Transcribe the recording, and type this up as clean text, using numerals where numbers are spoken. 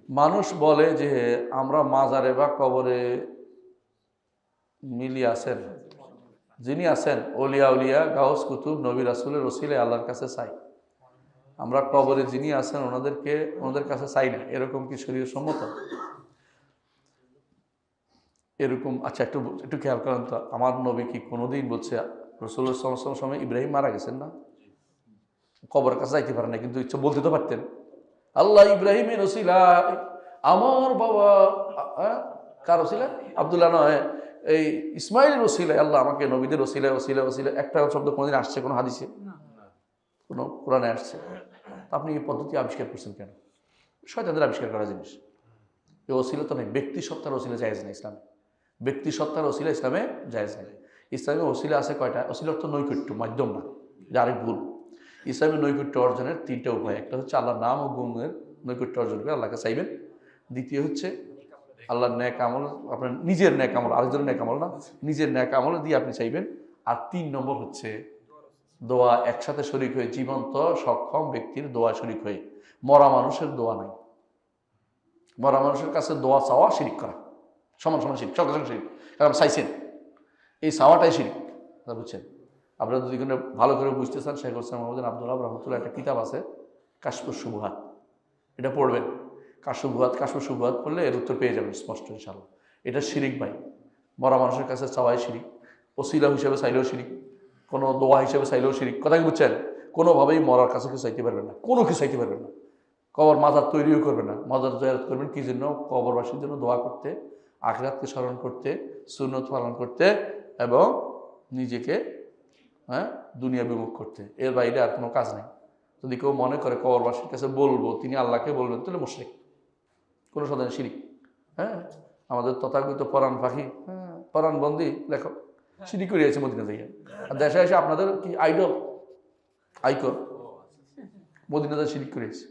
মানুষ বলে যে আমরা মাজারে বা কবরে মিলি আছেন, যিনি আছেন ওলিয়া উলিয়া গাউস কুতুব নবী রাসূলের ওসিলে আল্লাহর কাছে চাই, আমরা কবরে যিনি আছেন ওনাদের কাছে চাই না, এরকম কি শরীয়ত সম্মত? এরকম আচ্ছা, একটু একটু খেয়াল করেন তো, আমার নবী কি কোনোদিন বলছে রাসূলুল্লাহ সাল্লাল্লাহু আলাইহি ওয়াসাল্লামের সময় ইব্রাহিম মারা গেছেন না, কবরের কাছে যাইতে পারেন না, কিন্তু ইচ্ছা বলতে তো পারতেন আল্লাহ ইব্রাহিমের ওসিলা আমার বাবা কার ওসিলা আব্দুল্লাহ নয় এই ইসমাইলের ওসিলায় আল্লাহ আমাকে নবীদের ওসিলায় ওসিলা ওসিলা একটা শব্দ কোনোদিন আসছে কোনো হাদিসে, কোনো কোরআনে আসছে? আপনি এই পদ্ধতি আবিষ্কার করছেন কেন? শয়তানদের আবিষ্কার করা জিনিস। এই ওসিলা তো নেই, ব্যক্তি সত্তার ওসিলা জায়েজ নেই ইসলামে, ব্যক্তি সত্তার ওসিলা ইসলামে জায়েজ নেই। ইসলামে ওসিলা আছে কয়টা? ওসিলা অর্থ নৈকট্য, মাধ্যম না, যে আরেক ভুল। ইসলামের নৈকট্য অর্জনের তিনটা উপায়, একটা হচ্ছে আল্লাহর নাম ও গুণের নৈকট্য অর্জন করে আল্লাহকে চাইবেন, দ্বিতীয় হচ্ছে আল্লাহর ন্যাক আমল, আপনার নিজের ন্যাক আমল, আরেকজনের ন্যাক আমল না, নিজের ন্যাক আমল দিয়ে আপনি চাইবেন, আর 3 নম্বর হচ্ছে দোয়া একসাথে শরীক হয়ে, জীবন্ত সক্ষম ব্যক্তির দোয়া শরীক হয়ে। মরা মানুষের দোয়া নাই, মরা মানুষের কাছে দোয়া চাওয়া শিরিক করা, সমান সমান শিরিক, সঙ্গে সঙ্গে শিরিক, কারণ চাইছেন, এই চাওয়াটাই শিরিক, বুঝছেন? আপনারা যদি কোনো ভালো করে বুঝতে চান, শেখ হোসেন মোহাম্মদ আব্দুল্লাহ রহমতুল্লাহ একটা কিতাব আছে কাশফুস শুবহাত, এটা পড়বেন। কাশফুস শুবহাত পড়লে এর উত্তর পেয়ে যাবেন স্পষ্ট ইনশাআল্লাহ। এটা শিরিক ভাই, মরা মানুষের কাছে চাওয়াই শিরিক, ওসিলা হিসেবে চাইলেও শিরিক, কোনো দোয়া হিসেবে চাইলেও শিরিক। কথা কি বুঝছেন? কোনোভাবেই মরার কাছে কিছু চাইতে পারবেন না, কোনো কিছু চাইতে পারবেন না। কবর মাজার তৈরিও করবেন না, মাজার জিয়ারত করবেন কি জন্য? কবরবাসীর জন্য দোয়া করতে, আখিরাতকে স্মরণ করতে, সুন্নত পালন করতে এবং নিজেকে দুনিয়া বিমুখ করতে, এর বাইরে আর কোনো কাজ নেই। যদি কেউ মনে করে কবরবাসীর কাছে বলবো, তিনি আল্লাহকে বলবেন, তাহলে মুশরিক, কোনো সাধারণ শিরিক। আমাদের তথাকথিত পরাণ পাখি, পরাণ বন্দি লেখক শিরিক করে আছে মদিনা থেকে, আর দেশে এসে আপনাদের কি আইকন মদিনাতে শিরিক করেছে।